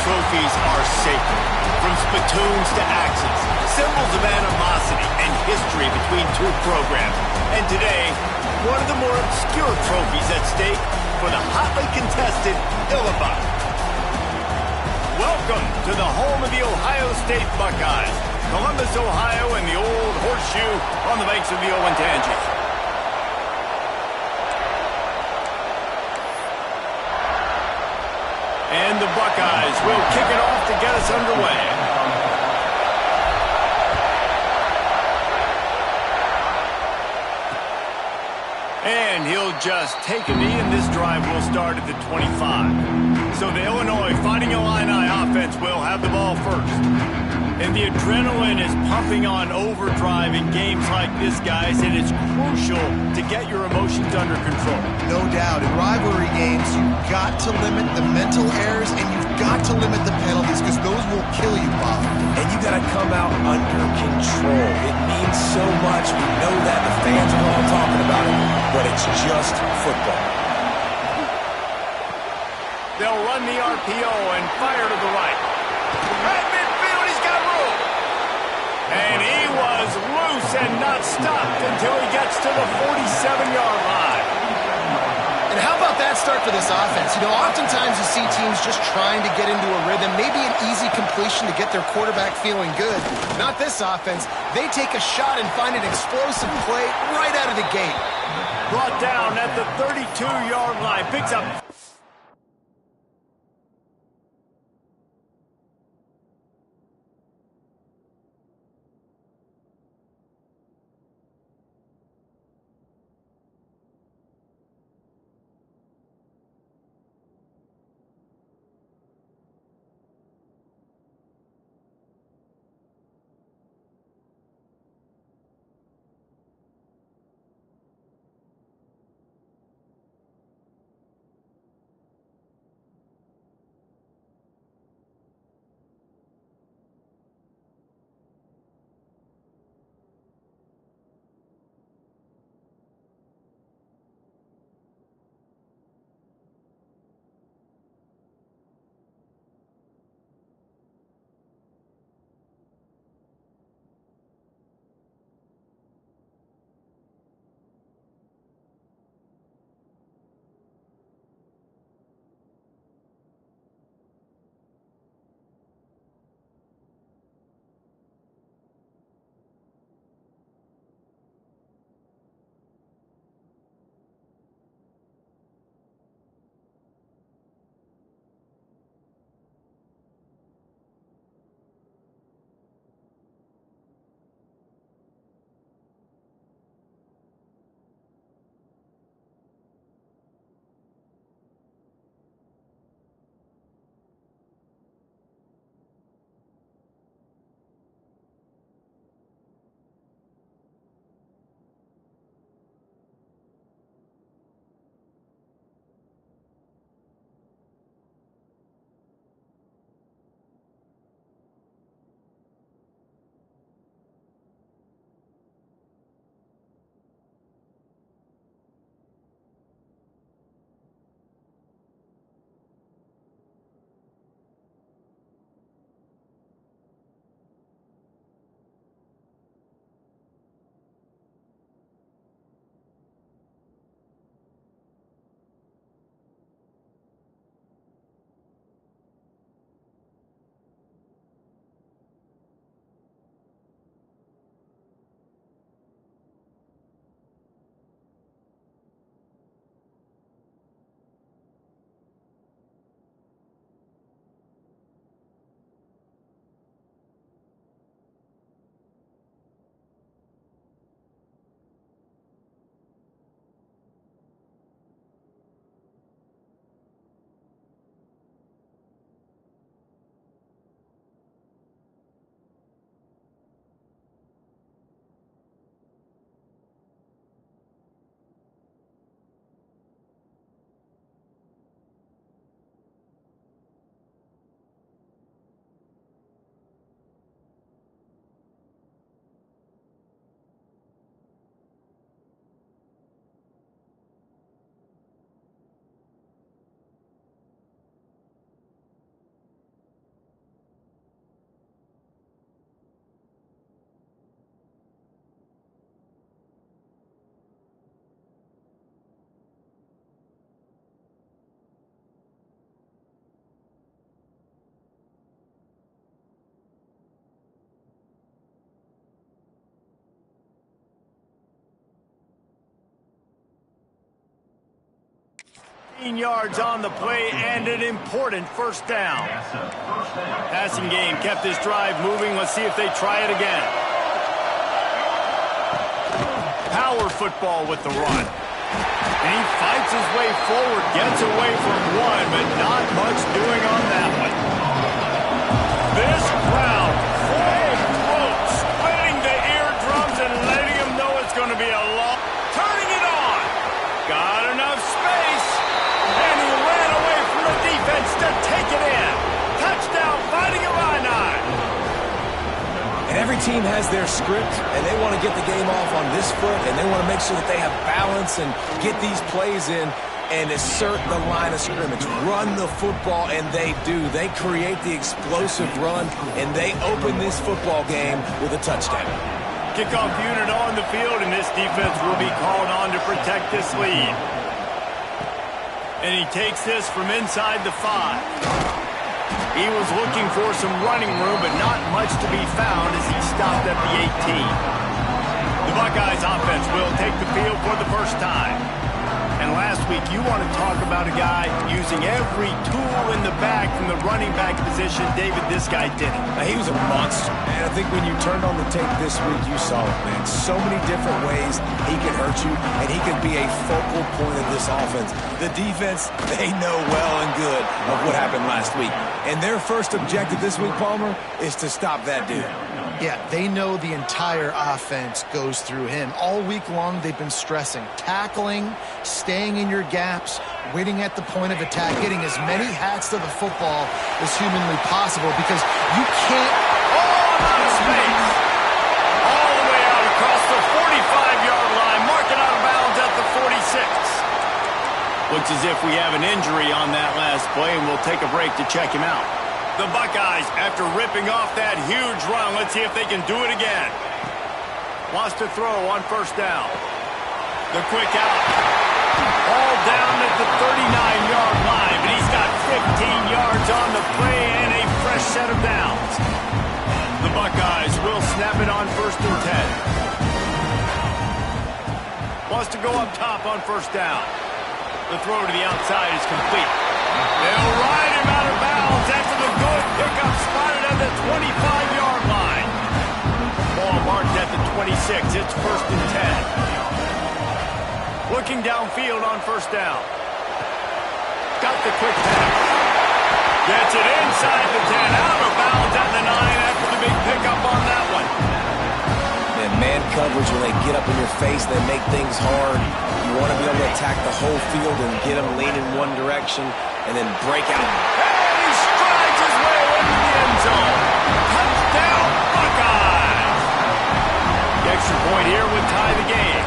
trophies are sacred. From spittoons to axes, symbols of animosity and history between two programs. And today, one of the more obscure trophies at stake for the hotly contested Illinois. Welcome to the home of the Ohio State Buckeyes, Columbus, Ohio, and the old horseshoe on the banks of the Olentangy. And the Buckeyes will kick it off to get us underway. And he'll just take a knee, and this drive will start at the 25. So the Illinois Fighting Illini offense will have the ball first. And the adrenaline is pumping on overdrive in games like this, guys, and it's crucial to get your emotions under control. No doubt. In rivalry games, you've got to limit the mental errors, and you've got to limit the penalties, because those will kill you, Bob. And you got to come out under control. It means so much. We know that. The fans are all talking about it, but it's just football. They'll run the RPO and fire to the right. At midfield, he's got room. And he was loose and not stopped until he gets to the 47-yard line. And how about that start for this offense? You know, oftentimes you see teams just trying to get into a rhythm, maybe an easy completion to get their quarterback feeling good. Not this offense. They take a shot and find an explosive play right out of the gate. Brought down at the 32-yard line. Picks up. Yards on the play and an important first down. Passing game kept this drive moving. Let's see if they try it again. Power football with the run. And he fights his way forward, gets away from one, but not much doing on that one. This crowd full throat, splitting the eardrums and letting them know it's going to be a long. Turning it on. Got enough space. And he ran away from the defense to take it in. Touchdown, Fighting Illini. And every team has their script, and they want to get the game off on this foot, and they want to make sure that they have balance and get these plays in and assert the line of scrimmage. Run the football, and they do. They create the explosive run, and they open this football game with a touchdown. Kickoff unit on the field, and this defense will be called on to protect this lead. And he takes this from inside the 5. He was looking for some running room, but not much to be found as he stopped at the 18. The Buckeyes offense will take the field for the first time. And last week, you want to talk about a guy using every tool in the bag from the running back position. David, this guy did it. Now, he was a monster, man. I think when you turned on the tape this week, you saw it, man. So many different ways he can hurt you, and he can be a focal point of this offense. The defense, they know well and good of what happened last week. And their first objective this week, Palmer, is to stop that dude. Yeah, they know the entire offense goes through him. All week long, they've been stressing tackling, staying in your gaps, winning at the point of attack, getting as many hats to the football as humanly possible because you can't... Oh, out of space. All the way out across the 45-yard line, marking out of bounds at the 46. Looks as if we have an injury on that last play, and we'll take a break to check him out. The Buckeyes, after ripping off that huge run, let's see if they can do it again. Wants to throw on first down. The quick out. All down at the 39-yard line, but he's got 15 yards on the play and a fresh set of downs. The Buckeyes will snap it on 1st and 10. Wants to go up top on first down. The throw to the outside is complete. They'll ride him out of bounds after the good pickup spotted at the 25-yard line. Ball marked at the 26. It's 1st and 10. Looking downfield on first down. Got the quick pass. Gets it inside the 10. Out of bounds at the 9 after the big pickup on that one. And man coverage, when they get up in your face, they make things hard. You want to be able to attack the whole field and get them leaning one direction and then break out. And he strides his way into the end zone. Touchdown, Buckeyes! The extra point here would tie the game.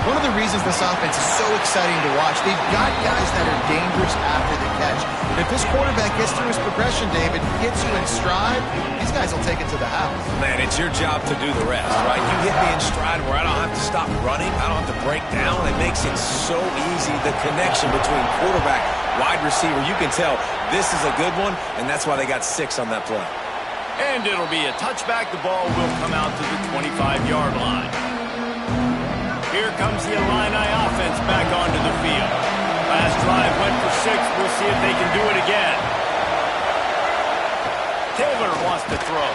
One of the reasons this offense is so exciting to watch, they've got guys that are dangerous after the catch. If this quarterback gets through his progression, David, gets you in stride, these guys will take it to the house. Man, it's your job to do the rest, right? You hit me in stride where I don't have to stop running. I don't have to break down. It makes it so easy, the connection between quarterback, wide receiver. You can tell this is a good one, and that's why they got 6 on that play. And it'll be a touchback. The ball will come out to the 25-yard line. Here comes the Illini offense back onto the field. Last drive went for 6. We'll see if they can do it again. Taylor wants to throw.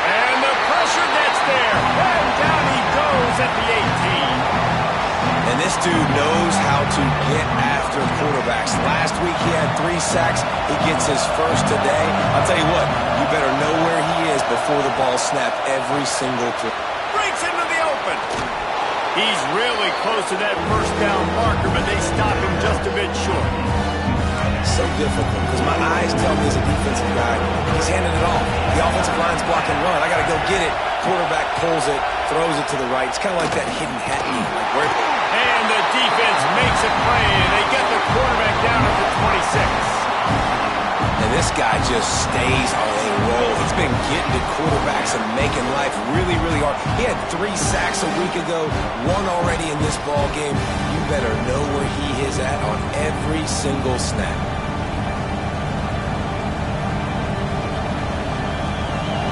And the pressure gets there. And down he goes at the 18. And this dude knows how to get after quarterbacks. Last week he had 3 sacks. He gets his first today. I'll tell you what, you better know where he is before the ball snapped every single play. Breaks into the open. He's really close to that first down marker, but they stop him just a bit short. So difficult because my eyes tell me as a defensive guy, he's handing it off. The offensive line's blocking run. I got to go get it. Quarterback pulls it, throws it to the right. It's kind of like that hidden hat knee. Like where? And the defense makes a play, and they get the quarterback down at the 26. And this guy just stays on a roll. He's been getting to quarterbacks and making life really, really hard. He had 3 sacks a week ago, 1 already in this ball game. You better know where he is at on every single snap.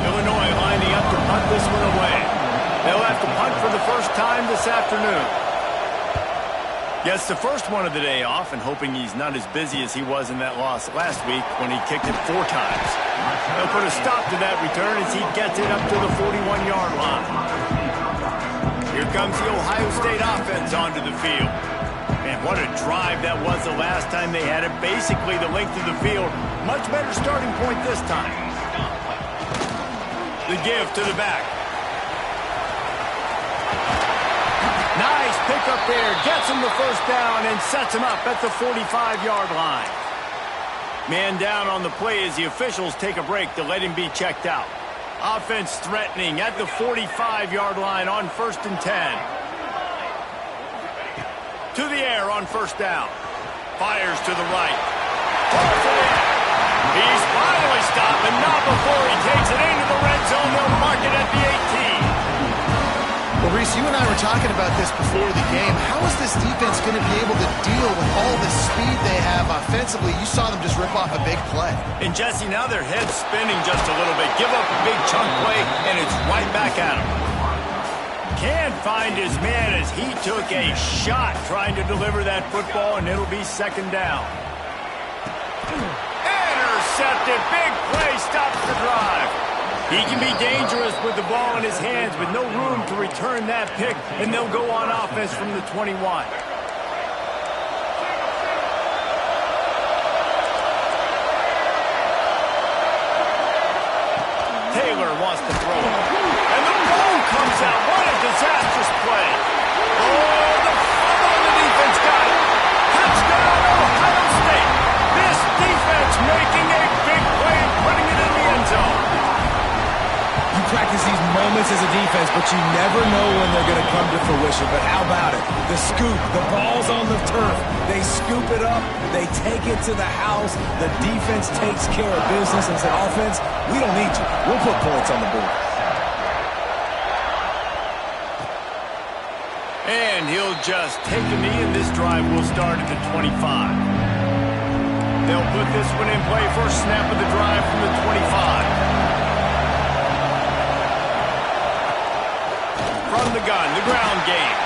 Illinois lining up to punt this one away. They'll have to punt for the first time this afternoon. Gets the first one of the day off and hoping he's not as busy as he was in that loss last week when he kicked it 4 times. They'll put a stop to that return as he gets it up to the 41-yard line. Here comes the Ohio State offense onto the field. Man, what a drive that was the last time they had it. Basically the length of the field. Much better starting point this time. The give to the back. Nice pickup there. Gets him the first down and sets him up at the 45-yard line. Man down on the play as the officials take a break to let him be checked out. Offense threatening at the 45-yard line on 1st and 10. To the air on 1st down. Fires to the right. He's finally stopped, but not before he takes it into the red zone. They'll mark it at the 18. Well, Reese, you and I were talking about this before the game. How is this defense going to be able to deal with all the speed they have offensively? You saw them just rip off a big play. And, Jesse, now their head's spinning just a little bit. Give up a big chunk play, and it's right back at him. Can't find his man as he took a shot trying to deliver that football, and it'll be 2nd down. Intercepted. Big play stops the drive. He can be dangerous with the ball in his hands with no room to return that pick, and they'll go on offense from the 21. Taylor wants to throw it. And the ball comes out. What a disastrous play. Oh, the fumble on the defense got it. Touchdown, Ohio State. This defense making a big play and putting it in the end zone. You practice these moments as a defense, but you never know when they're going to come to fruition. But how about it? The scoop, the ball's on the turf. They scoop it up. They take it to the house. The defense takes care of business and says, offense, we don't need you. We'll put points on the board. And he'll just take a knee, and this drive will start at the 25. They'll put this one in play. First snap of the drive from the 25. From the gun, the ground game.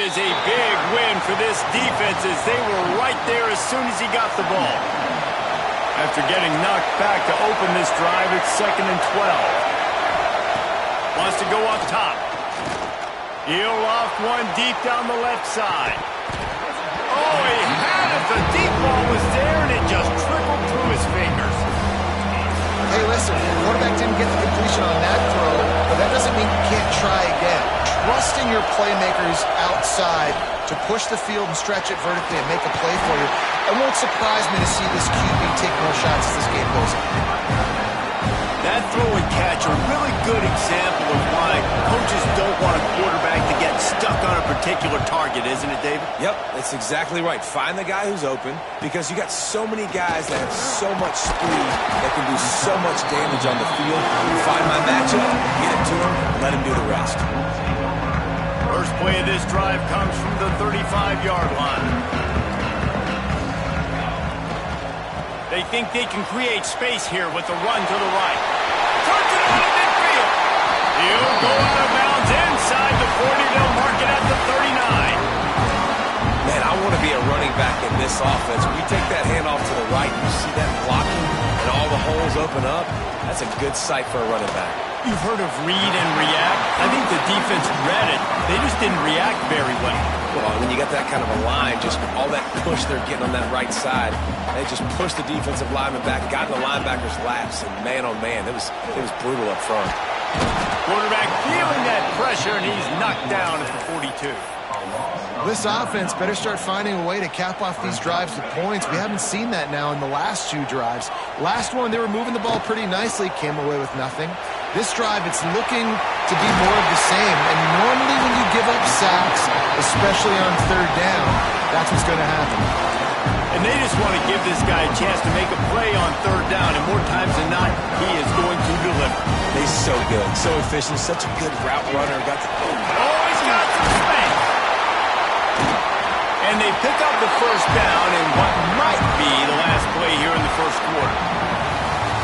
is a big win for this defense as they were right there as soon as he got the ball. After getting knocked back to open this drive, it's 2nd and 12. Wants to go up top. He'll off one deep down the left side. Oh, he had it. The deep ball was there, and it just trickled through his fingers. Hey, listen, the quarterback didn't get the completion on that throw, but that doesn't mean you can't try again. Trusting your playmakers outside to push the field and stretch it vertically and make a play for you. It won't surprise me to see this QB take more shots as this game goes on. That throw and catch are a really good example of why coaches don't want a quarterback to get stuck on a particular target, isn't it, David? Yep, that's exactly right. Find the guy who's open because you got so many guys that have so much speed that can do so much damage on the field. Find my matchup, get it to him, and let him do the rest. First play of this drive comes from the 35-yard line. They think they can create space here with the run to the right. Turns it on to midfield. He'll go out of bounds inside the 40. They'll mark it at the 39. Man, I want to be a running back in this offense. When you take that handoff to the right and you see that blocking and all the holes open up, that's a good sight for a running back. You've heard of read and react. I think the defense read it. They just didn't react very well. Well, when you got that kind of a line, just all that push they're getting on that right side, they just pushed the defensive lineman back, got in the linebacker's laps, and man, oh man, it was brutal up front. Quarterback feeling that pressure, and he's knocked down at the 42. This offense better start finding a way to cap off these drives with points. We haven't seen that now in the last 2 drives. Last one, they were moving the ball pretty nicely, came away with nothing. This drive, it's looking to be more of the same. And normally when you give up sacks, especially on 3rd down, that's what's going to happen. And they just want to give this guy a chance to make a play on 3rd down, and more times than not, he is going to deliver. He's so good, so efficient, such a good route runner. Oh, he's got some space. And they pick up the 1st down in what might be the last play here in the 1st quarter.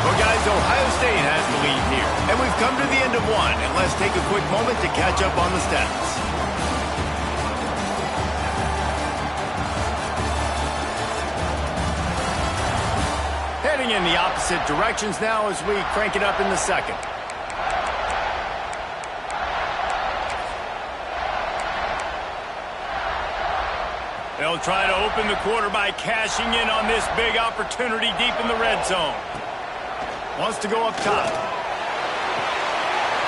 Well, guys, Ohio State has the lead here. And we've come to the end of one. And let's take a quick moment to catch up on the stats. Heading in the opposite directions now as we crank it up in the 2nd. They'll try to open the quarter by cashing in on this big opportunity deep in the red zone. Wants to go up top.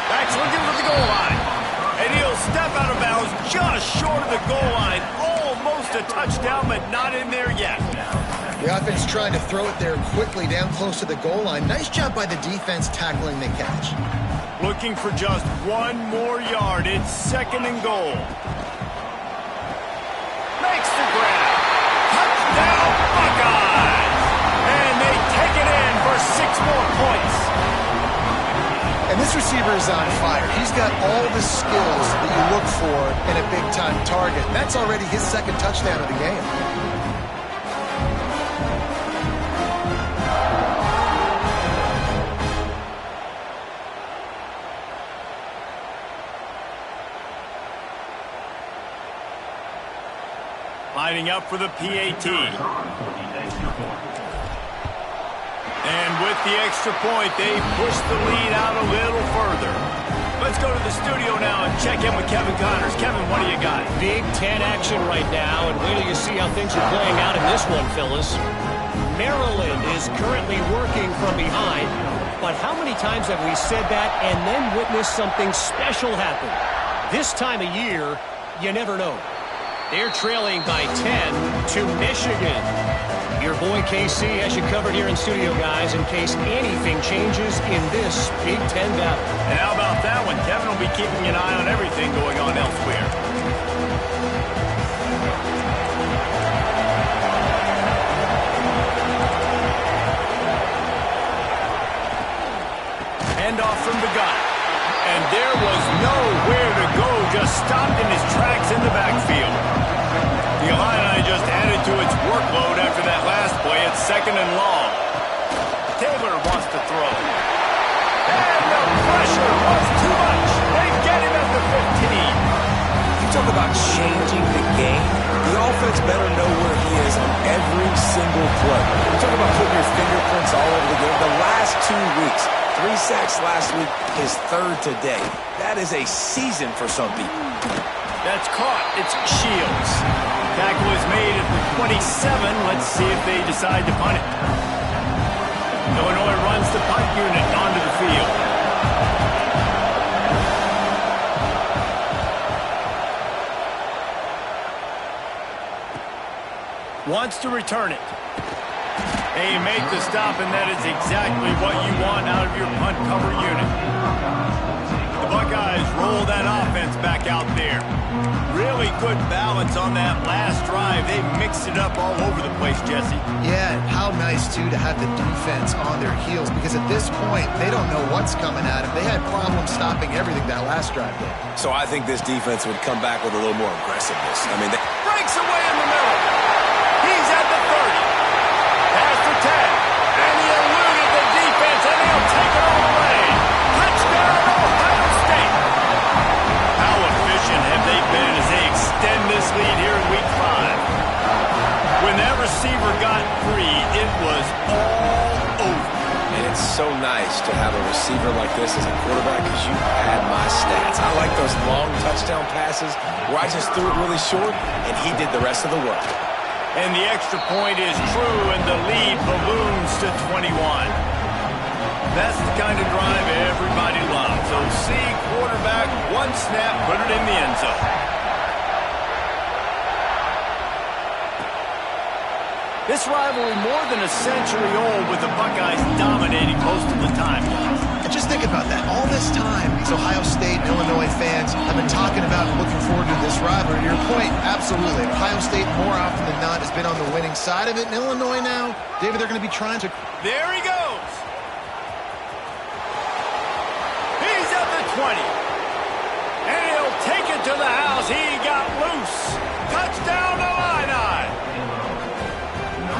Back's looking for the goal line. And he'll step out of bounds just short of the goal line. Almost a touchdown, but not in there yet. The offense trying to throw it there quickly down close to the goal line. Nice job by the defense tackling the catch. Looking for just 1 more yard. It's 2nd and goal. Makes the grab. Touchdown, Buckeyes! And they take it in for 6 more points. And this receiver is on fire. He's got all the skills that you look for in a big-time target. That's already his 2nd touchdown of the game. Lining up for the PAT. And with the extra point, they push the lead out a little further. Let's go to the studio now and check in with Kevin Connors. Kevin, what do you got? Big Ten action right now, and wait till you see how things are playing out in this one, Phyllis. Maryland is currently working from behind, but how many times have we said that and then witnessed something special happen? This time of year, you never know. They're trailing by 10 to Michigan. Your boy KC has you covered here in studio, guys, in case anything changes in this Big Ten battle. And how about that one? Kevin will be keeping an eye on everything going on elsewhere. Handoff from the gun. And there was nowhere to go, just stopped in his tracks in the backfield. The Illini just added to its workload after that last play. It's 2nd and long. Taylor wants to throw. And the pressure was too much. They get him at the 15. You talk about changing game, the offense better know where he is on every single play. We're talking about putting your fingerprints all over the game. The last 2 weeks, 3 sacks last week, his 3rd today. That is a season for some people. That's caught. It's Shields. Tackle is made at the 27. Let's see if they decide to punt it. Illinois runs the punt unit onto the field. Wants to return it. They make the stop, and that is exactly what you want out of your punt cover unit. The Buckeyes roll that offense back out there. Really good balance on that last drive. They mixed it up all over the place, Jesse. Yeah, and how nice, too, to have the defense on their heels, because at this point, they don't know what's coming at them. They had problems stopping everything that last drive did. So I think this defense would come back with a little more aggressiveness. I mean, Breaks away in the middle. He's at the 30. Pass to 10. And he eluded the defense, and he'll take it all the way. Touchdown, Ohio State. How efficient have they been as they extend this lead here in Week 5? When that receiver got free, it was all over. and it's so nice to have a receiver like this as a quarterback because you had my stats. I like those long touchdown passes where I just threw it really short, and he did the rest of the work. And the extra point is true, and the lead balloons to 21. That's the kind of drive everybody loves. So see quarterback, one snap, put it in the end zone. This rivalry more than a century old, with the Buckeyes dominating most of the time. And just think about that. All this time, these Ohio State and Illinois fans have been talking about and looking forward to this rivalry. Your point, absolutely. Ohio State, more often than not, has been on the winning side of it. And Illinois now, David, they're going to be trying to... There he goes. He's at the 20. And he'll take it to the house. He got loose. Touchdown to Illini.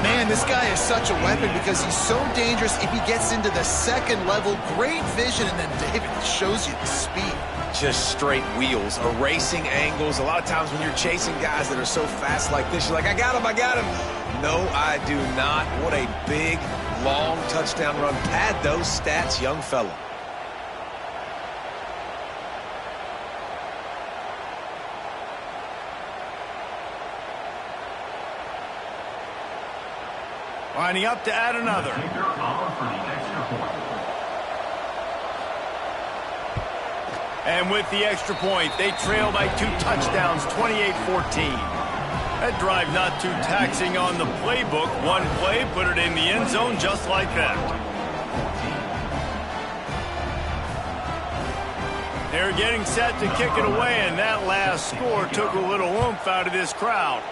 Man, this guy is such a weapon because he's so dangerous if he gets into the second level. Great vision, and then David shows you the speed. Just straight wheels, erasing angles. A lot of times when you're chasing guys that are so fast like this, you're like, I got him, I got him. No, I do not. What a big, long touchdown run. Pad those stats, young fella. Lining up to add another. And with the extra point, they trail by 2 touchdowns, 28-14. That drive not too taxing on the playbook. One play, put it in the end zone just like that. They're getting set to kick it away, and that last score took a little oomph out of this crowd.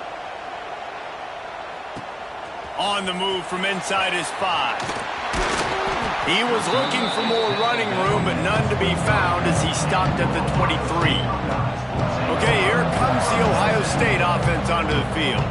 On the move from inside his 5. He was looking for more running room, but none to be found as he stopped at the 23. Okay, here comes the Ohio State offense onto the field.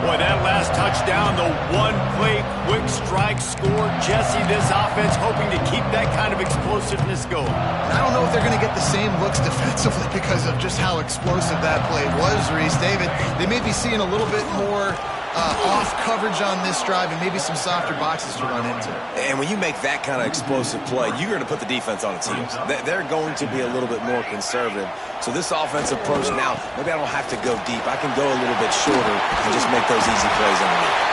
Boy, that last touchdown, the one-play quick strike score. Jesse, this offense hoping to keep that kind of explosiveness going. I don't know if they're going to get the same looks defensively because of just how explosive that play was, Reese. David, they may be seeing a little bit more off coverage on this drive and maybe some softer boxes to run into. And when you make that kind of explosive play, you're going to put the defense on its heels. They're going to be a little bit more conservative. So this offensive approach now, maybe I don't have to go deep. I can go a little bit shorter and just make those easy plays underneath.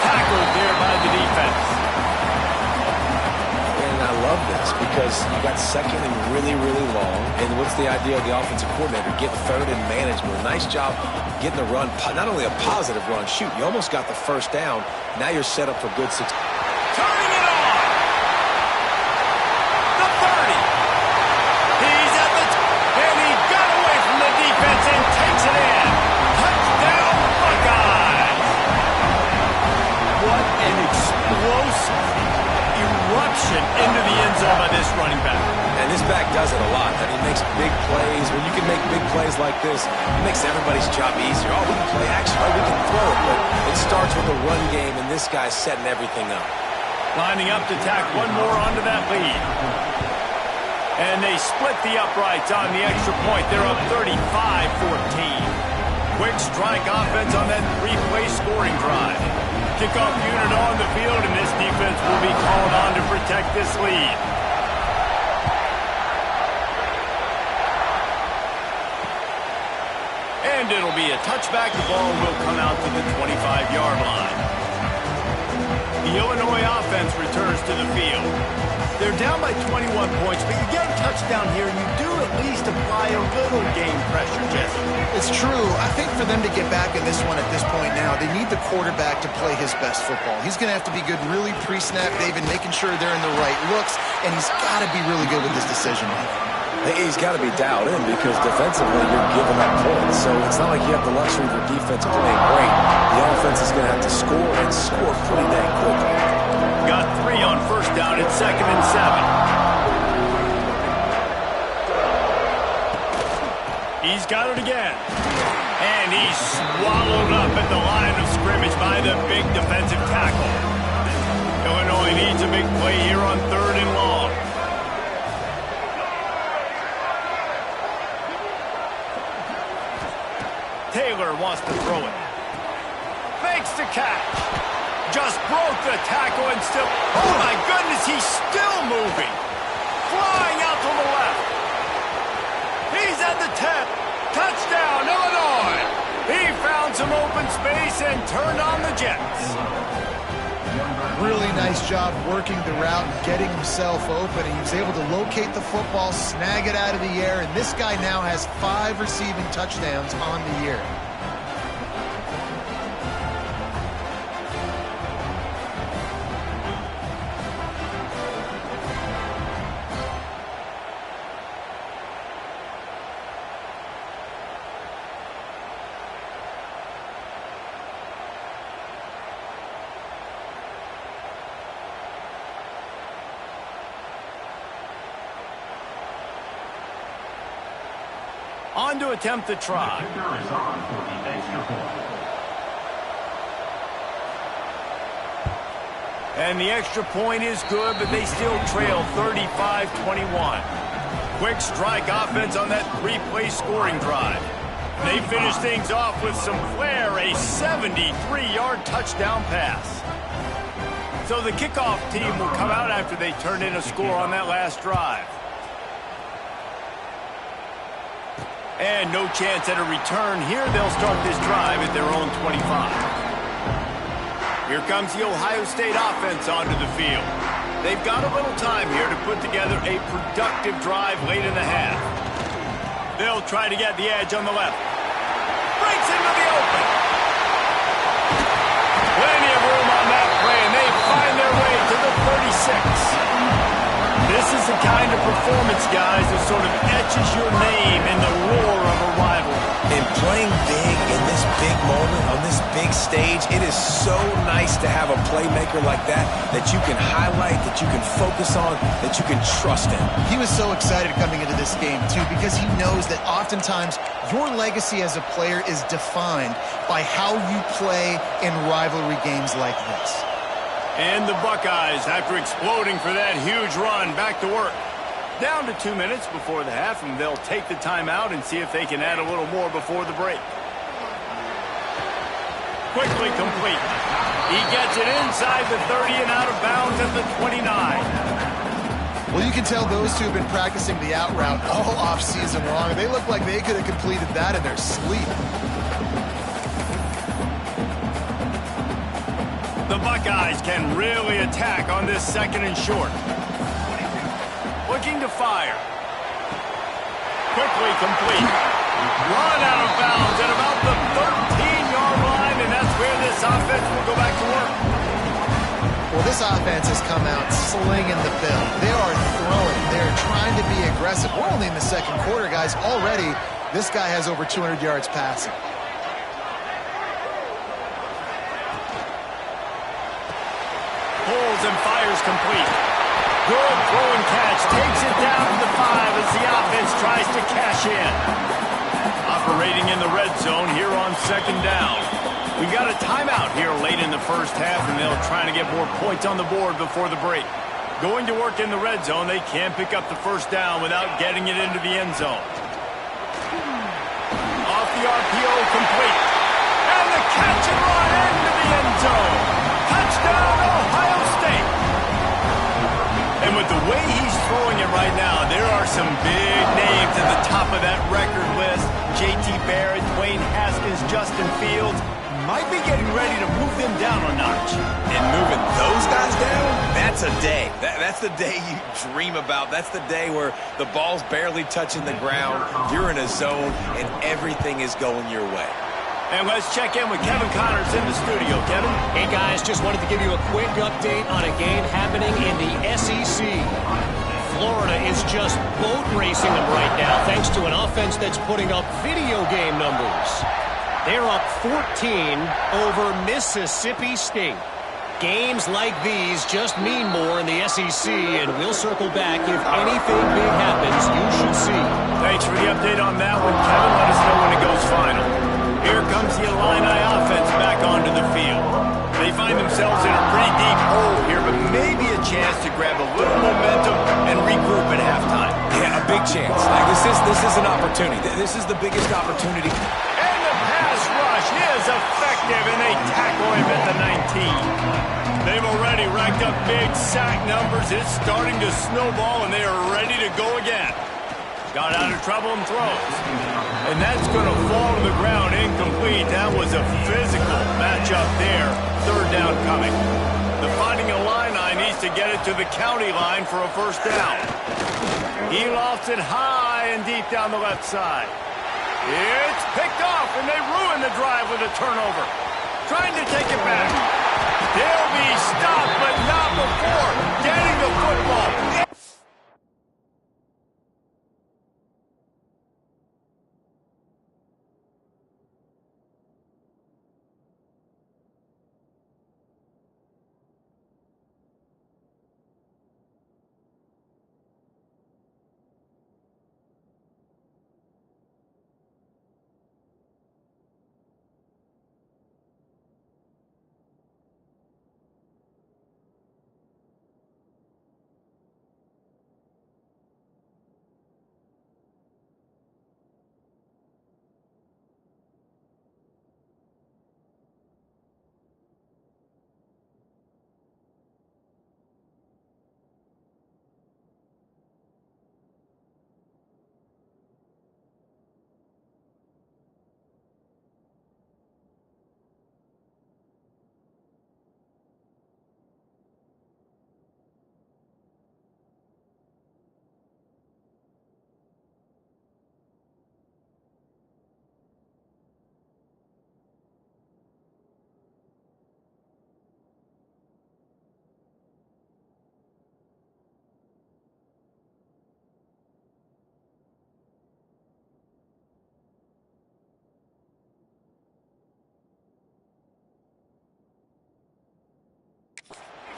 Tackled there by the defense. And I love this because you got second and really, really long. And what's the idea of the offensive coordinator? Get third and manageable. Nice job getting the run, not only a positive run, shoot, you almost got the first down. Now you're set up for good success. Turning it on. The 30. He's at the and he got away from the defense and takes it in. Touchdown, Buckeyes. What an explosive eruption into the end zone by this running back. And this back does it a lot. I mean, he makes big plays. When you can make big plays like this, it makes everybody's job easier. Oh, we can play action. Oh, we can throw it. But it starts with the run game, and this guy's setting everything up. Lining up to tack one more onto that lead. And they split the uprights on the extra point. They're up 35-14. Quick strike offense on that three-play scoring drive. Kickoff unit on the field, and this defense will be called on to protect this lead. And it'll be a touchback. The ball will come out to the 25-yard line. The Illinois offense returns to the field. They're down by 21 points, but you get a touchdown here, you do at least apply a little game pressure, Jesse. It's true. I think for them to get back in this one at this point now, they need the quarterback to play his best football. He's going to have to be good really pre-snap, David, making sure they're in the right looks, and he's got to be really good with this decision-making. He's got to be dialed in because defensively you're giving up points. So it's not like you have the luxury of your defense playing great. The offense is going to have to score and score pretty dang quickly. Got 3 on first down at 2nd and 7. He's got it again. And he's swallowed up at the line of scrimmage by the big defensive tackle. Illinois needs a big play here on 3rd and long. Taylor wants to throw it. Fakes the catch. Just broke the tackle and still... Oh, my goodness, he's still moving. Flying out to the left. He's at the 10. Touchdown, Illinois. He found some open space and turned on the Jets. Really nice job working the route and getting himself open. He was able to locate the football, snag it out of the air, and this guy now has 5 receiving touchdowns on the year. On to attempt the try. And the extra point is good, but they still trail 35-21. Quick strike offense on that 3-play scoring drive. They finish things off with some flair, a 73-yard touchdown pass. So the kickoff team will come out after they turn in a score on that last drive. And no chance at a return here. They'll start this drive at their own 25. Here comes the Ohio State offense onto the field. They've got a little time here to put together a productive drive late in the half. They'll try to get the edge on the left. Breaks into the open. Plenty of room on that play, and they find their way to the 36. This is the kind of performance, guys, that sort of etches your name in the roar of a rivalry. And playing big in this big moment, on this big stage, it is so nice to have a playmaker like that you can highlight, that you can focus on, that you can trust in. He was so excited coming into this game, too, because he knows that oftentimes your legacy as a player is defined by how you play in rivalry games like this. And the Buckeyes, after exploding for that huge run, back to work. Down to 2 minutes before the half, and they'll take the timeout and see if they can add a little more before the break. Quickly complete. He gets it inside the 30 and out of bounds at the 29. Well, you can tell those two have been practicing the out route all offseason long. They look like they could have completed that in their sleep. The Buckeyes can really attack on this 2nd and short. Looking to fire. Quickly complete. Run out of bounds at about the 13-yard line, and that's where this offense will go back to work. Well, this offense has come out slinging the bill. They are throwing. They're trying to be aggressive. We're only in the 2nd quarter, guys. Already, this guy has over 200 yards passing. Pulls and fires complete. Good throw and catch. Takes it down to the 5 as the offense tries to cash in. Operating in the red zone here on 2nd down. We got a timeout here late in the first half, and they'll try to get more points on the board before the break. Going to work in the red zone, they can't pick up the first down without getting it into the end zone. Off the the RPO complete. And the catch and run into the end zone. Touchdown, Ohio State. And with the way he's throwing it right now, there are some big names at the top of that record list. J.T. Barrett, Dwayne Haskins, Justin Fields might be getting ready to move them down a notch. And moving those guys down, that's a day. That's the day you dream about. That's the day where the ball's barely touching the ground, you're in a zone, and everything is going your way. And let's check in with Kevin Connors in the studio. Kevin? Hey, guys, just wanted to give you a quick update on a game happening in the SEC. Florida is just boat racing them right now, thanks to an offense that's putting up video game numbers. They're up 14 over Mississippi State. Games like these just mean more in the SEC, and we'll circle back if anything big happens you should see. Thanks for the update on that one, Kevin. Let us know when it goes final. Here comes the Illini offense back onto the field. They find themselves in a pretty deep hole here, but maybe a chance to grab a little momentum and regroup at halftime. Yeah, a big chance. Like this is an opportunity. This is the biggest opportunity. And the pass rush is effective, and they tackle him at the 19. They've already racked up big sack numbers. It's starting to snowball, and they are ready to go again. Got out of trouble and throws. And that's going to fall to the ground incomplete. That was a physical matchup there. Third down coming. The Fighting Illini needs to get it to the county line for a first down. He lofts it high and deep down the left side. It's picked off, and they ruin the drive with a turnover. Trying to take it back. They'll be stopped, but not before getting the football.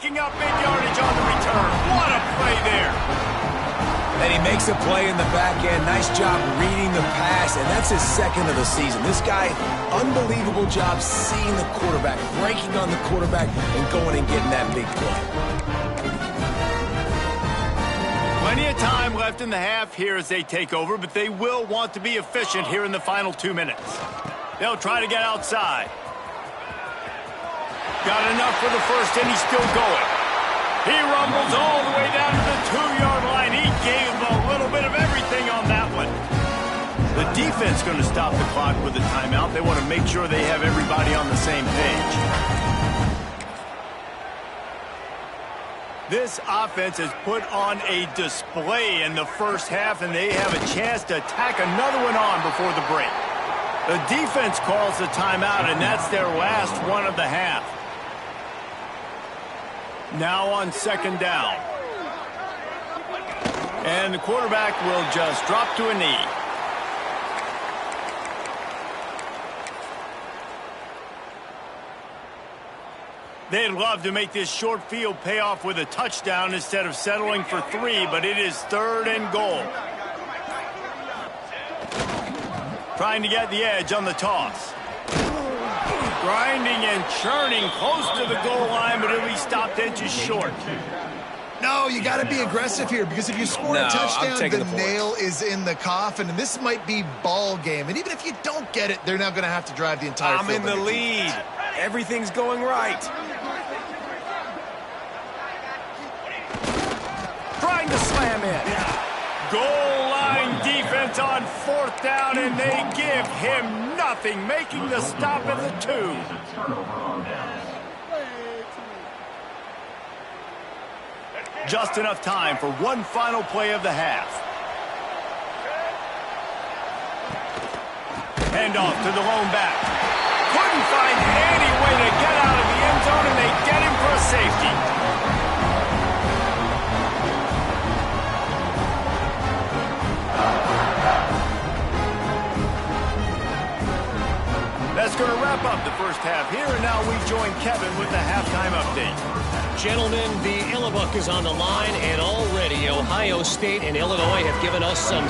Picking up big yardage on the return. What a play there. And he makes a play in the back end. Nice job reading the pass, and that's his second of the season. This guy, unbelievable job seeing the quarterback, breaking on the quarterback, and going and getting that big play. Plenty of time left in the half here as they take over, but they will want to be efficient here in the final 2 minutes. They'll try to get outside. Got enough for the first, and he's still going. He rumbles all the way down to the 2-yard line. He gave a little bit of everything on that one. The defense going to stop the clock with a timeout. They want to make sure they have everybody on the same page. This offense has put on a display in the first half, and they have a chance to tack another one on before the break. The defense calls the timeout, and that's their last one of the half. Now on second down. And the quarterback will just drop to a knee. They'd love to make this short field pay off with a touchdown instead of settling for 3, but it is 3rd and goal. Trying to get the edge on the toss. Grinding and churning close to the goal line, but it'll be stopped inches short. No, you got to be aggressive here because if you score a touchdown, the nail is in the coffin, and this might be ball game. And even if you don't get it, they're now going to have to drive the entire field. I'm in the lead. Everything's going right. Trying to slam in. Goal line defense on 4th down, and they give him nothing, making the stop at the 2. Just enough time for one final play of the half. Hand off to the lone back. Couldn't find any way to get out of the end zone, and they get him for a safety. That's going to wrap up the first half here, and now we join Kevin with the halftime update. Gentlemen, the Illinois is on the line, and already Ohio State and Illinois have given us some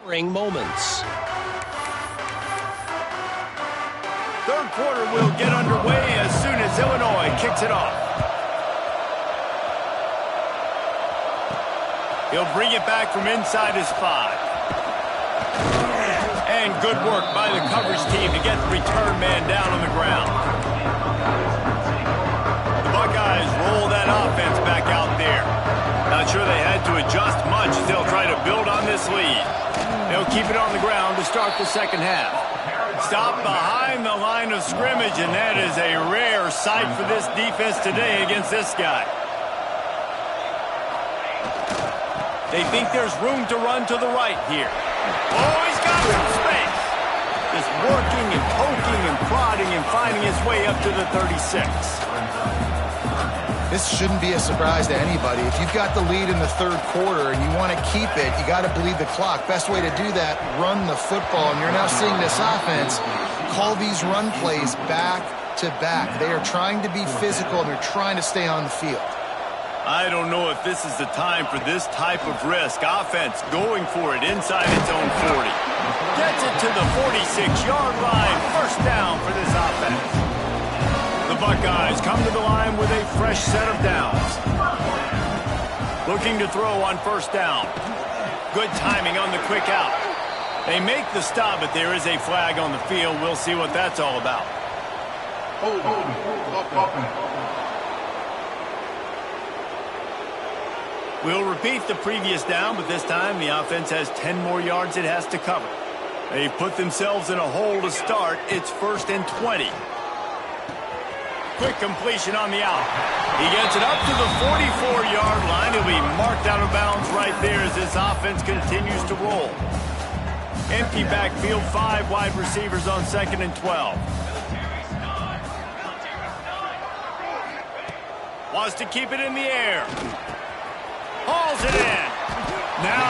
Moments. Third quarter will get underway as soon as Illinois kicks it off. He'll bring it back from inside his 5. And good work by the coverage team to get the return man down on the ground. The Buckeyes roll that offense back out there. Not sure they had to adjust much as they'll try to build on this lead. They'll keep it on the ground to start the second half. Stop behind the line of scrimmage, and that is a rare sight for this defense today against this guy. They think there's room to run to the right here. Oh, he's got some space. Just working and poking and prodding and finding his way up to the 36. This shouldn't be a surprise to anybody. If you've got the lead in the third quarter and you want to keep it, you got to bleed the clock. Best way to do that, run the football. And you're now seeing this offense call these run plays back to back. They are trying to be physical, and they're trying to stay on the field. I don't know if this is the time for this type of risk. Offense going for it inside its own 40. Gets it to the 46-yard line. First down for this offense. The Buckeyes come to the line with a fresh set of downs. Looking to throw on first down. Good timing on the quick out. They make the stop, but there is a flag on the field. We'll see what that's all about. We'll repeat the previous down, but this time the offense has 10 more yards it has to cover. They've put themselves in a hole to start. It's 1st and 20. Quick completion on the out. He gets it up to the 44-yard line. He'll be marked out of bounds right there as this offense continues to roll. Empty backfield, 5 wide receivers on 2nd and 12. Wants to keep it in the air. Hauls it in. Now.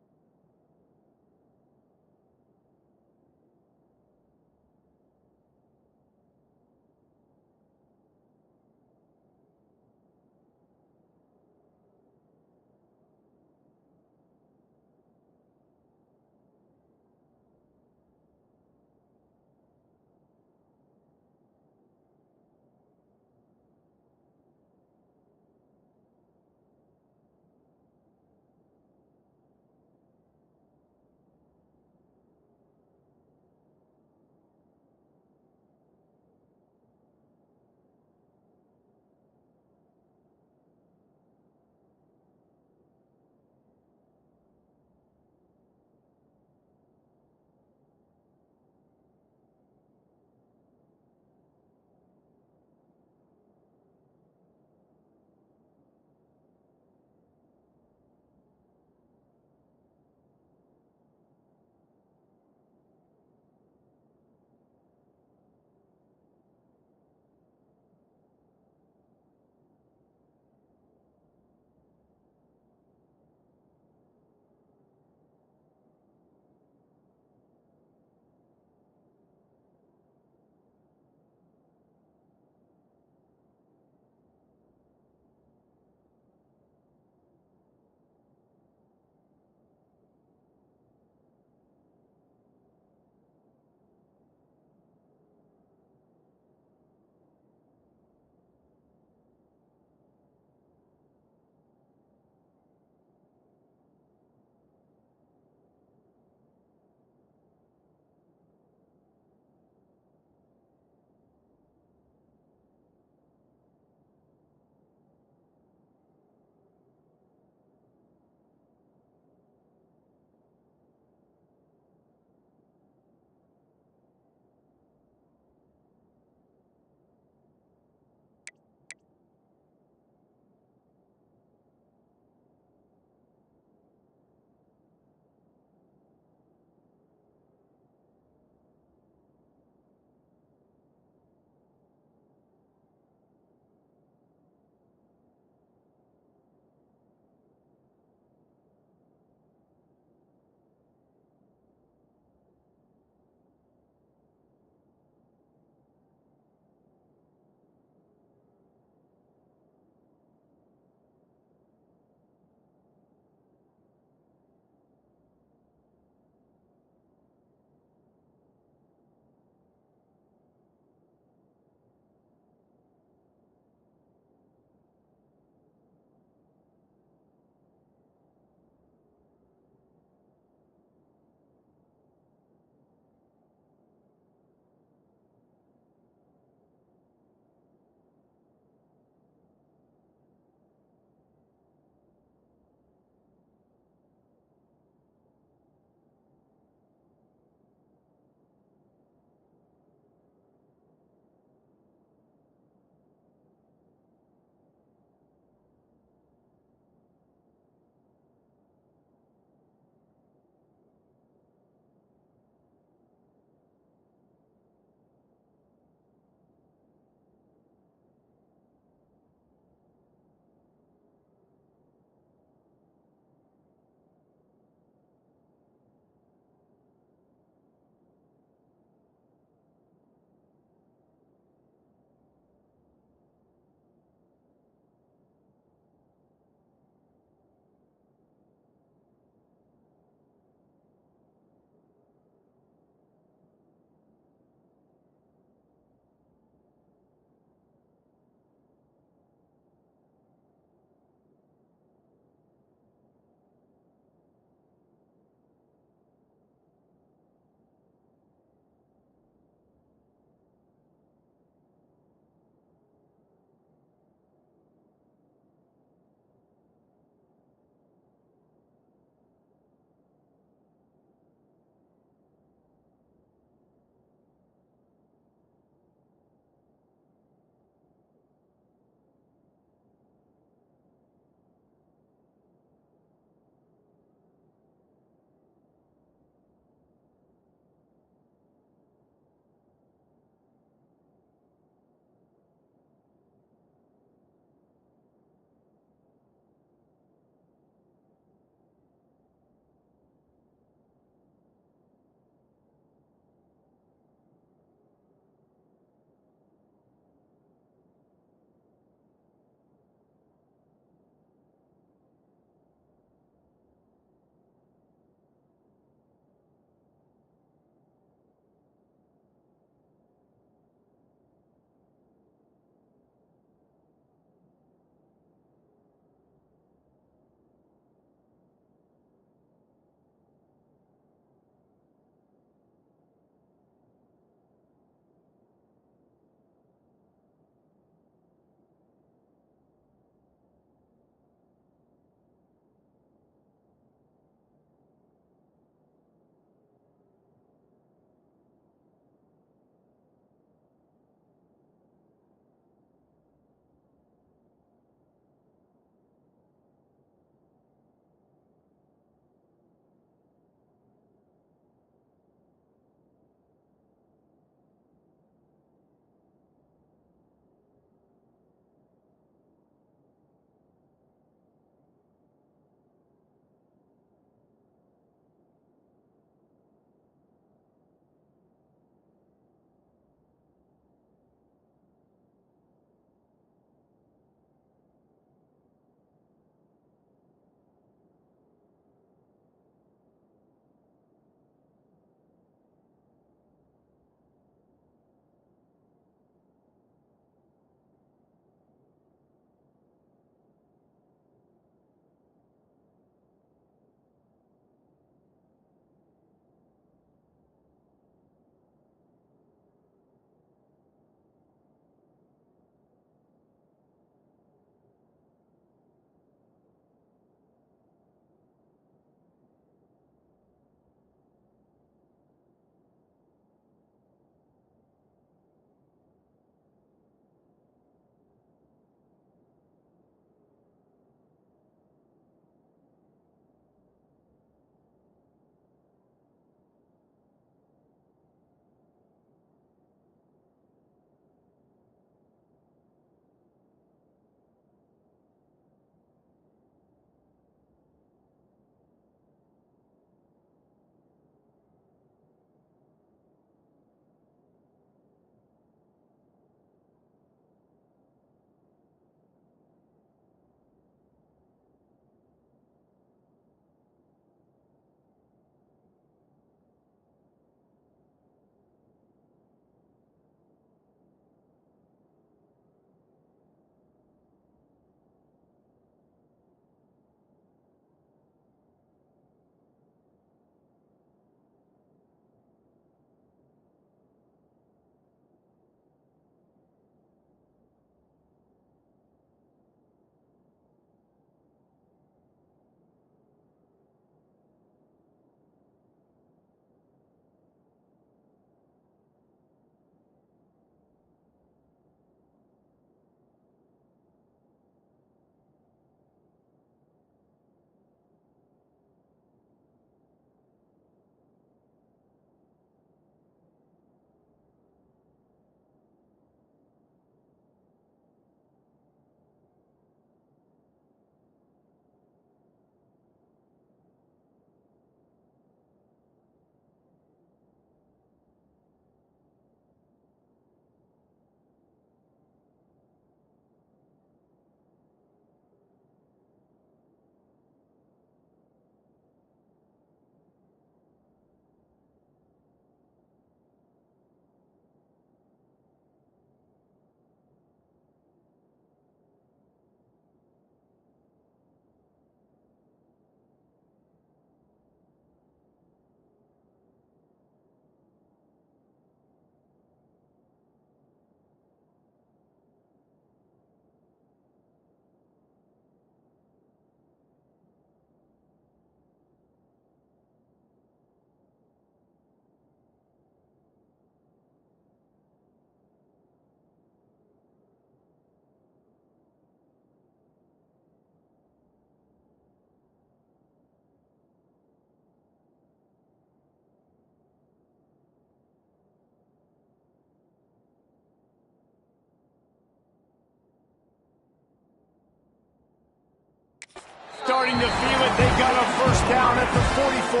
starting to feel it. They got a first down at the 44.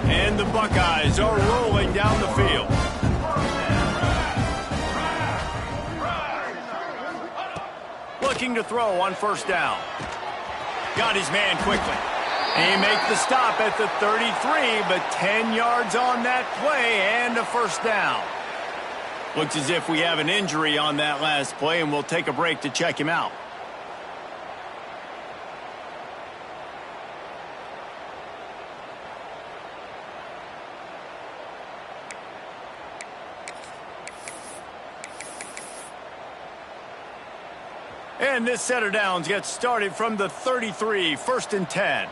And the Buckeyes are rolling down the field. Looking to throw on first down. Got his man quickly. He makes the stop at the 33, but 10 yards on that play and a first down. Looks as if we have an injury on that last play, and we'll take a break to check him out. And this set of downs gets started from the 33, 1st and 10.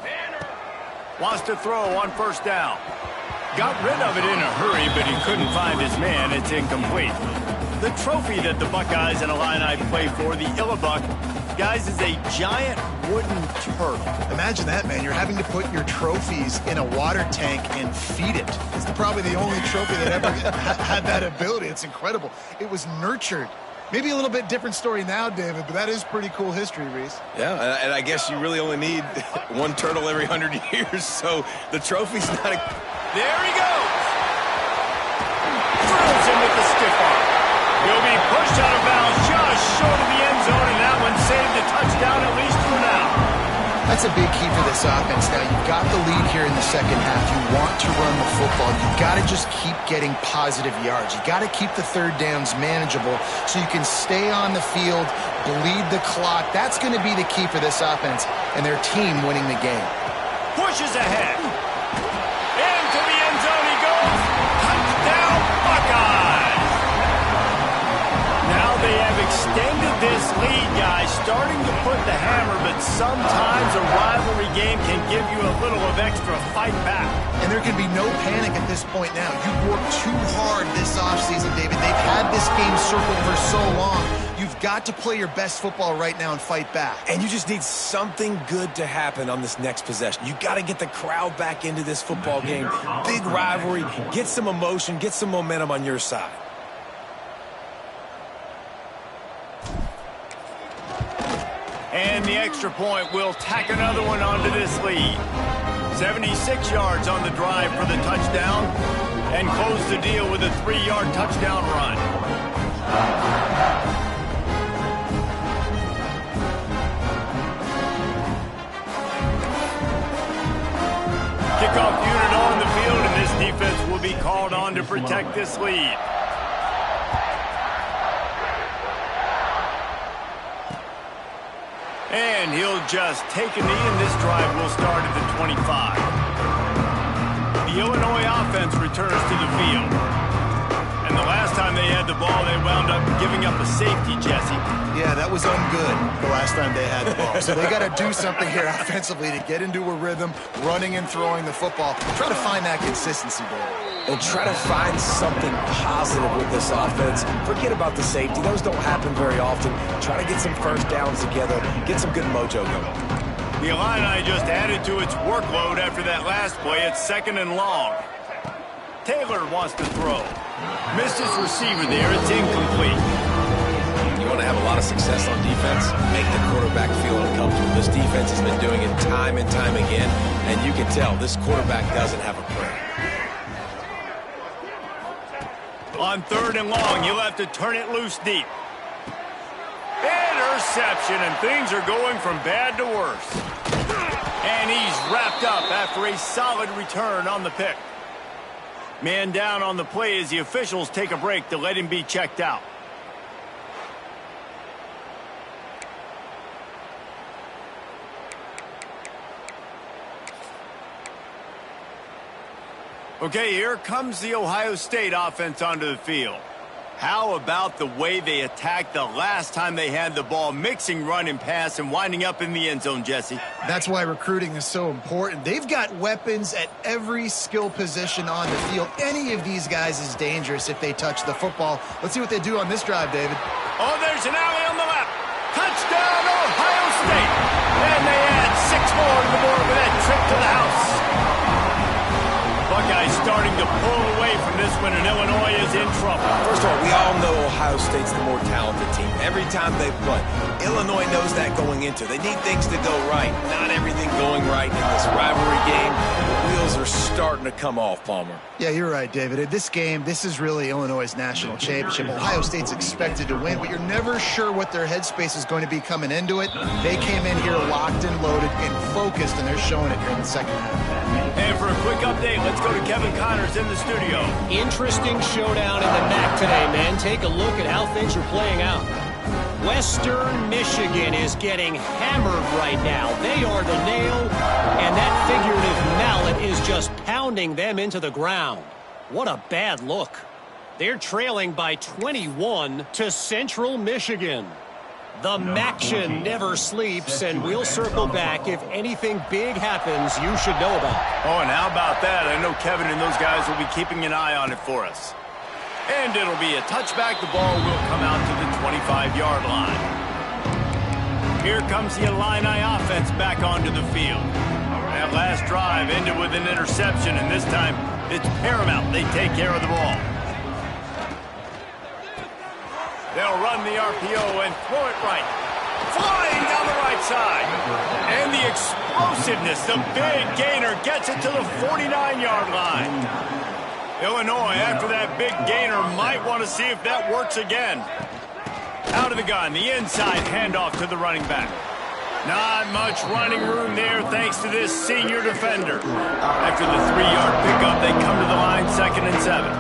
Wants to throw on first down. Got rid of it in a hurry, but he couldn't find his man. It's incomplete. The trophy that the Buckeyes and Illini play for, the Illabuck, guys, is a giant wooden turtle. Imagine that, man. You're having to put your trophies in a water tank and feed it. It's probably the only trophy that ever had that ability. It's incredible. It was nurtured. Maybe a little bit different story now, David, but that is pretty cool history, Reese. Yeah, and I guess you really only need one turtle every 100 years, so the trophy's not a... There he goes. Throws him with the stiff arm. He'll be pushed out of bounds just short of the end zone, and that one saved a touchdown at least for now. That's a big key for this offense. Now, you've got the lead here in the second half. You want to run the football. You've got to just keep getting positive yards. You've got to keep the third downs manageable so you can stay on the field, bleed the clock. That's going to be the key for this offense and their team winning the game. Pushes ahead. Into the end zone he goes. Touchdown, Buckeyes. Now they have extended this lead, guys, starting to put the hammer, but sometimes a rivalry game can give you a little of extra fight back. And there can be no panic at this point now. You've worked too hard this offseason, David. They've had this game circled for so long. You've got to play your best football right now and fight back. And you just need something good to happen on this next possession. You got to get the crowd back into this football game. Big rivalry. Get some emotion. Get some momentum on your side. And the extra point will tack another one onto this lead. 76 yards on the drive for the touchdown, and close the deal with a 3-yard touchdown run. Kickoff unit on the field, and this defense will be called on to protect this lead. And he'll just take a knee, and this drive will start at the 25. The Illinois offense returns to the field. And the last time they had the ball, they wound up giving up a safety, Jesse. Yeah, that was ungood the last time they had the ball. So they got to do something here offensively to get into a rhythm, running and throwing the football. Try to find that consistency, David. And try to find something positive with this offense. Forget about the safety. Those don't happen very often. Try to get some first downs together. Get some good mojo going. The Illini just added to its workload after that last play. It's 2nd and long. Taylor wants to throw. Missed his receiver there. It's incomplete. You want to have a lot of success on defense? Make the quarterback feel uncomfortable. This defense has been doing it time and time again, and you can tell this quarterback doesn't have a prayer. On 3rd and long, you'll have to turn it loose deep. Interception, and things are going from bad to worse. And he's wrapped up after a solid return on the pick. Man down on the play as the officials take a break to let him be checked out. Okay, here comes the Ohio State offense onto the field. How about the way they attacked the last time they had the ball, mixing run and pass and winding up in the end zone, Jesse? That's why recruiting is so important. They've got weapons at every skill position on the field. Any of these guys is dangerous if they touch the football. Let's see what they do on this drive, David. Oh, there's an alley on the left. Touchdown, Ohio State. And they add 6 more to the board with that trip to the house. Buckeyes Buckeyes starting to pull away from this one, and Illinois is in trouble. First of all, we all know Ohio State's the more talented team. Every time they play, Illinois knows that going into. They need things to go right. Not everything going right in this rivalry game. The wheels are starting to come off, Palmer. Yeah, you're right, David. This game, this is really Illinois' national championship. Ohio State's expected to win, but you're never sure what their headspace is going to be coming into it. They came in here locked and loaded and focused, and they're showing it here in the second half. And for a quick update, let's go to Kevin Connors in the studio. Interesting showdown in the MAC today, man. Take a look at how things are playing out. Western Michigan is getting hammered right now. They are the nail, and that figurative mallet is just pounding them into the ground. What a bad look. They're trailing by 21 to Central Michigan. The Maction never sleeps, and we'll circle back if anything big happens you should know about. Oh, and how about that? I know Kevin and those guys will be keeping an eye on it for us. And it'll be a touchback. The ball will come out to the 25-yard line. Here comes the Illini offense back onto the field. That last drive ended with an interception, and this time it's paramount they take care of the ball. They'll run the RPO and throw it right. Flying down the right side. And the explosiveness, the big gainer gets it to the 49-yard line. Illinois, after that big gainer, might want to see if that works again. Out of the gun, the inside handoff to the running back. Not much running room there thanks to this senior defender. After the 3-yard pickup, they come to the line, 2nd and 7.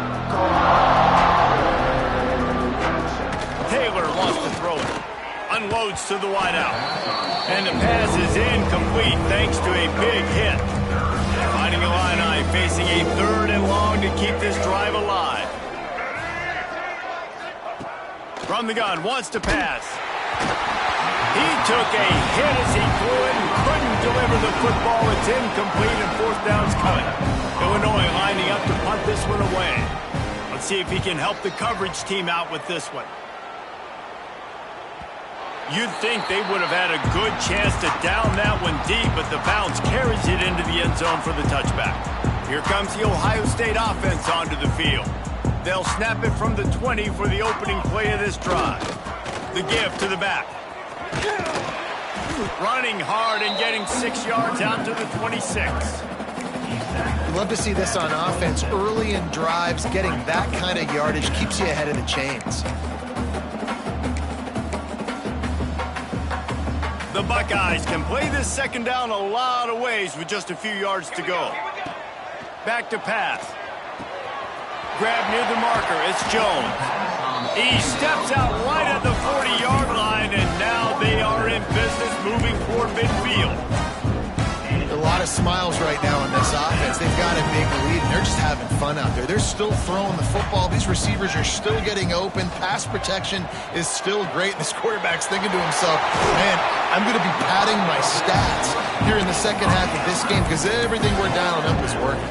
Taylor wants to throw it. Unloads to the wideout. And the pass is incomplete thanks to a big hit. Fighting Illini facing a 3rd and long to keep this drive alive. From the gun, wants to pass. He took a hit as he threw it and couldn't deliver the football. It's incomplete and 4th down's coming. Illinois lining up to punt this one away. Let's see if he can help the coverage team out with this one. You'd think they would have had a good chance to down that one deep, but the bounce carries it into the end zone for the touchback. Here comes the Ohio State offense onto the field. They'll snap it from the 20 for the opening play of this drive. The give to the back. Running hard and getting 6 yards out to the 26. We'd love to see this on offense. Early in drives, getting that kind of yardage keeps you ahead of the chains. The Buckeyes can play this 2nd down a lot of ways with just a few yards to go. Back to pass. Grab near the marker. It's Jones. He steps out right at the 40-yard line, and now they are in business moving toward midfield. A lot of smiles right now in this offense. They've got a big lead, and they're just having fun out there. They're still throwing the football. These receivers are still getting open. Pass protection is still great. And this quarterback's thinking to himself, man, I'm going to be padding my stats here in the second half of this game because everything we're dialing up is working.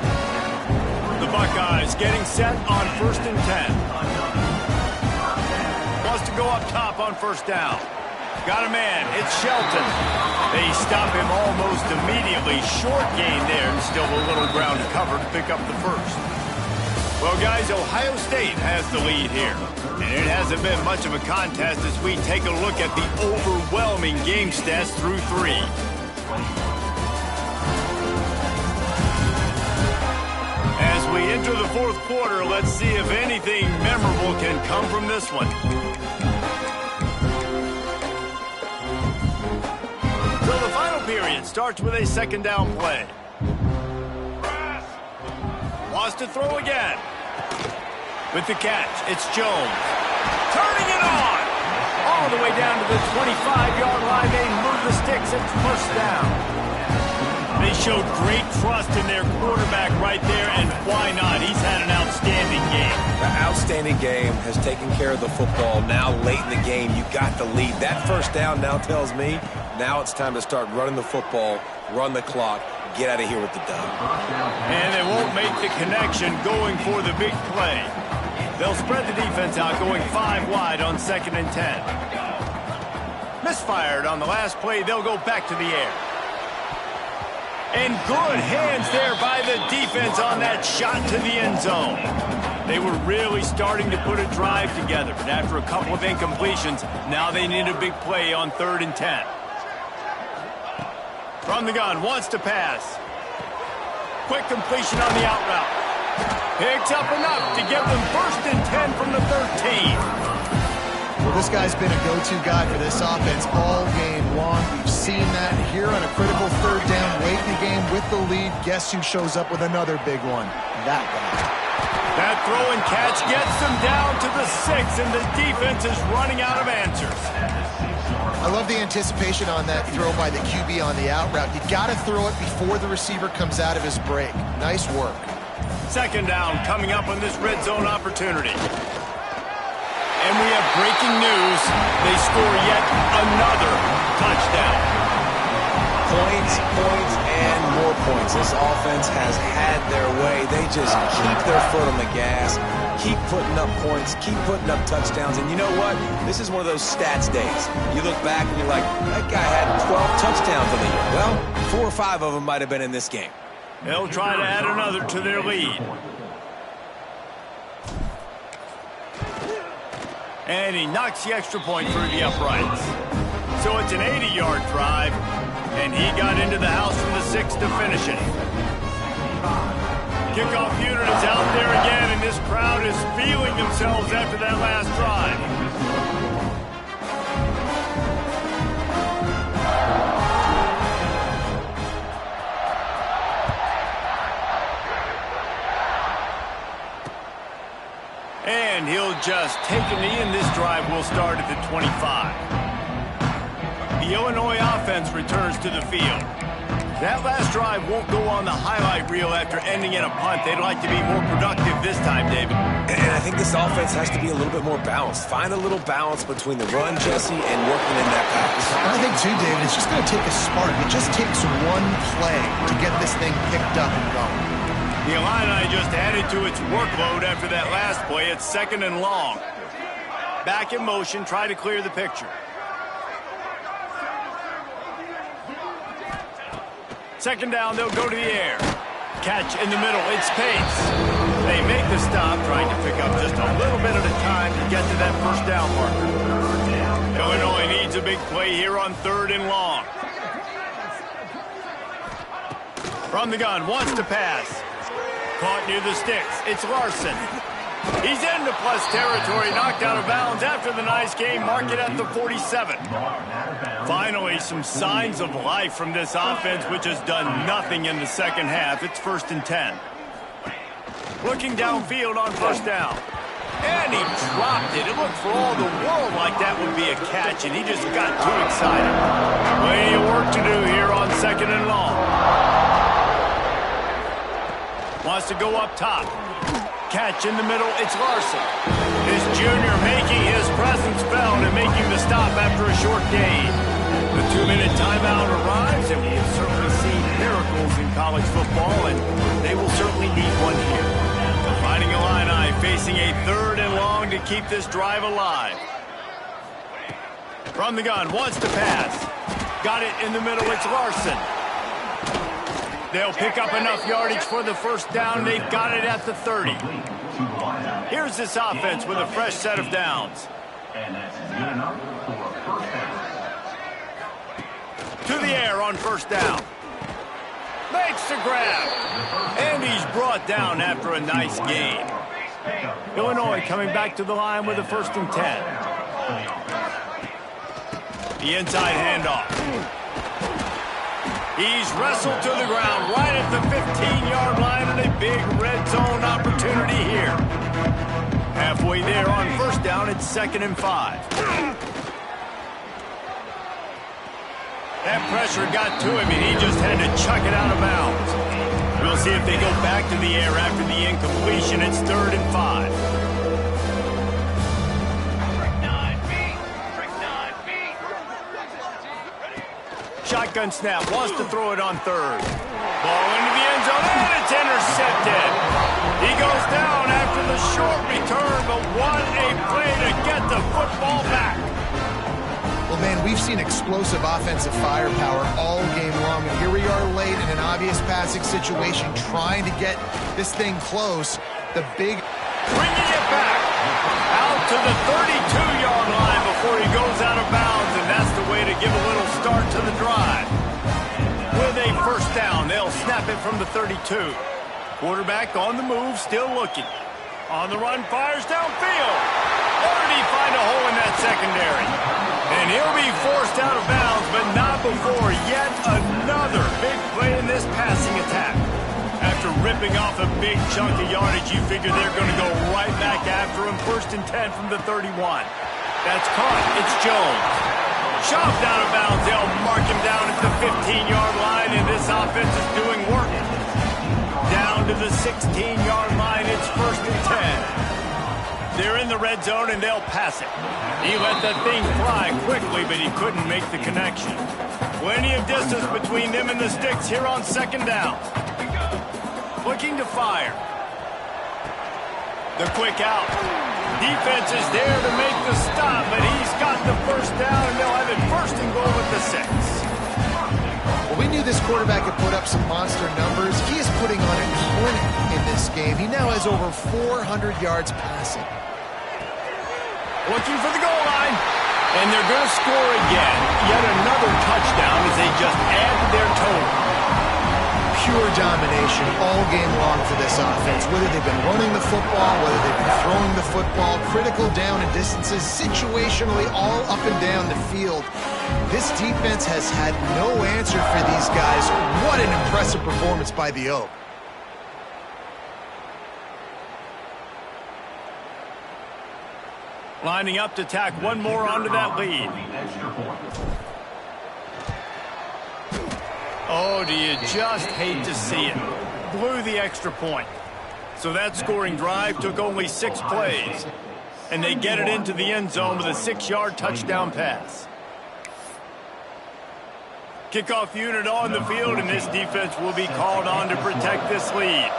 The Buckeyes getting set on 1st and 10. Wants to go up top on 1st down. Got a man. It's Shelton. They stop him almost immediately. Short gain there, and still a little ground to cover to pick up the 1st. Well, guys, Ohio State has the lead here. And it hasn't been much of a contest as we take a look at the overwhelming game stats through 3. As we enter the 4th quarter, let's see if anything memorable can come from this one. So the final period starts with a 2nd down play. Wants to throw again. With the catch, it's Jones. Turning it on! All the way down to the 25-yard line. They move the sticks. It's 1st down. They showed great trust in their quarterback right there, and why not? He's had an outstanding game. The outstanding game has taken care of the football. Now, late in the game, you got the lead. That 1st down now tells me now it's time to start running the football, run the clock, get out of here with the dub. And they won't make the connection going for the big play. They'll spread the defense out, going 5 wide on 2nd and 10. Misfired on the last play. They'll go back to the air. And good hands there by the defense on that shot to the end zone. They were really starting to put a drive together, but after a couple of incompletions, now they need a big play on 3rd and 10. From the gun, wants to pass. Quick completion on the out route. Picks up enough to give them 1st and 10 from the 13. Well, this guy's been a go-to guy for this offense all game long. We've seen that here on a critical 3rd down late in the game with the lead. Guess who shows up with another big one? That guy. That throw and catch gets them down to the 6, and the defense is running out of answers. I love the anticipation on that throw by the QB on the out route. You got to throw it before the receiver comes out of his break. Nice work. 2nd down coming up on this red zone opportunity. And we have breaking news. They score yet another touchdown. Points, and more points. This offense has had their way. They just keep their foot on the gas, keep putting up points, keep putting up touchdowns. And you know what? This is one of those stats days. You look back and you're like, that guy had 12 touchdowns on the year. Well, 4 or 5 of them might have been in this game. They'll try to add another to their lead. And he knocks the extra point through the uprights. So it's an 80-yard drive, and he got into the house from the 6 to finish it. Kickoff unit is out there again, and this crowd is feeling themselves after that last drive. And he'll just take a knee, and this drive will start at the 25. The Illinois offense returns to the field. That last drive won't go on the highlight reel after ending in a punt. They'd like to be more productive this time, David. And I think this offense has to be a little bit more balanced. Find a little balance between the run, Jesse, and working in that pass. I think, too, David, it's just going to take a spark. It just takes one play to get this thing picked up and going. The Illini just added to its workload after that last play. It's 2nd and long. Back in motion, try to clear the picture. 2nd down, they'll go to the air. Catch in the middle, it's Pace. They make the stop, trying to pick up just a little bit at a time to get to that 1st down marker. Illinois needs a big play here on 3rd and long. From the gun, wants to pass. Caught near the sticks. It's Larson. He's into plus territory, knocked out of bounds after the nice game. Mark it at the 47. Finally, some signs of life from this offense, which has done nothing in the 2nd half. It's 1st and 10. Looking downfield on 1st down. And he dropped it. It looked for all the world like that would be a catch, and he just got too excited. Plenty of work to do here on 2nd and long. Wants to go up top. Catch in the middle, it's Larson. This junior making his presence felt and making the stop after a short gain. The 2-minute timeout arrives, and we have certainly seen miracles in college football, and they will certainly need one here. The Fighting Illini facing a 3rd and long to keep this drive alive. From the gun, wants to pass. Got it in the middle, it's Larson. They'll pick up enough yardage for the 1st down. They've got it at the 30. Here's this offense with a fresh set of downs. To the air on 1st down. Makes the grab. And he's brought down after a nice gain. Illinois coming back to the line with a 1st and 10. The inside handoff. He's wrestled to the ground right at the 15-yard line, and a big red zone opportunity here. Halfway there on 1st down, it's 2nd and 5. That pressure got to him, and he just had to chuck it out of bounds. We'll see if they go back to the air after the incompletion. It's 3rd and 5. Shotgun snap, wants to throw it on 3rd. Ball into the end zone, and it's intercepted. He goes down after the short return, but what a play to get the football back. Well, Well, man, we've seen explosive offensive firepower all game long, and here we are late in an obvious passing situation trying to get this thing close. The big... Bringing it back out to the 32-yard line before he goes out of bounds, and that's the way to give a little start to the drive. With a first down, they'll snap it from the 32. Quarterback on the move, still looking. On the run, fires downfield. Or did he find a hole in that secondary? And he'll be forced out of bounds, but not before yet another big play in this passing attack. After ripping off a big chunk of yardage, you figure they're going to go right back after him. 1st and 10 from the 31. That's caught. It's Jones. Shoved out of bounds. They'll mark him down at the 15-yard line, and this offense is doing work. Down to the 16-yard line. It's 1st and 10. They're in the red zone, and they'll pass it. He let that thing fly quickly, but he couldn't make the connection. Plenty of distance between them and the sticks here on 2nd down. Looking to fire. The quick out. Defense is there to make the stop, but he's got the first down, and they'll have it 1st and goal at the 6. Well, we knew this quarterback could put up some monster numbers. He is putting on a clinic in this game. He now has over 400 yards passing. Looking for the goal line. And they're going to score again. Yet another touchdown as they just add to their total. Pure domination all game long for this offense. Whether they've been running the football, whether they've been throwing the football, critical down and distances, situationally all up and down the field. This defense has had no answer for these guys. What an impressive performance by the Oak. Lining up to tack one more onto that lead. Oh, do you just hate to see it? Blew the extra point. So that scoring drive took only 6 plays. And they get it into the end zone with a 6-yard touchdown pass. Kickoff unit on the field, and this defense will be called on to protect this lead.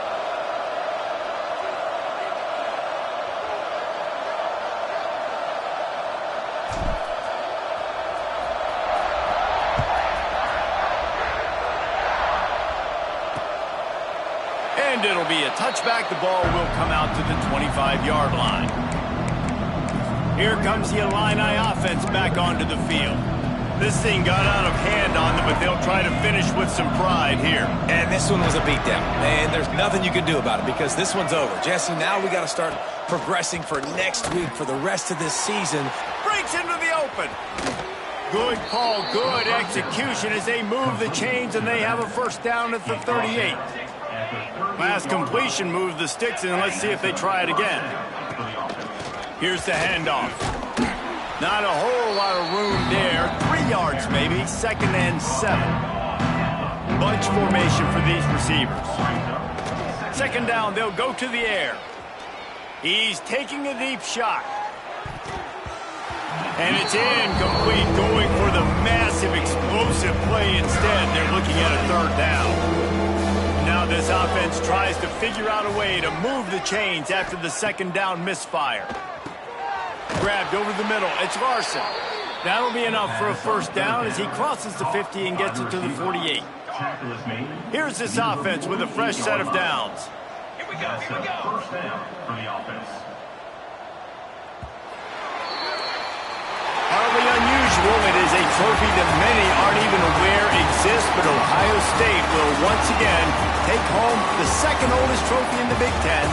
And it'll be a touchback. The ball will come out to the 25-yard line. Here comes the Illini offense back onto the field. This thing got out of hand on them, but they'll try to finish with some pride here. And this one was a beatdown. And there's nothing you can do about it because this one's over. Jesse, now we got to start progressing for next week for the rest of this season. Breaks into the open. Good call, good execution as they move the chains, and they have a first down at the 38. Last completion moved the sticks, and let's see if they try it again. Here's the handoff. Not a whole lot of room there. 3 yards maybe. 2nd and 7. Bunch formation for these receivers. 2nd down, they'll go to the air. He's taking a deep shot. And it's incomplete, going for the massive explosive play instead. They're looking at a 3rd down. Now this offense tries to figure out a way to move the chains after the 2nd down misfire. Grabbed over the middle. It's Larson. That'll be enough for a first down as he crosses the 50 and gets it to the 48. Here's this offense with a fresh set of downs. Here we go. First down for the offense. Hardly unusual. It is a trophy that many aren't even aware exists, but Ohio State will once again take home the 2nd oldest trophy in the Big Ten.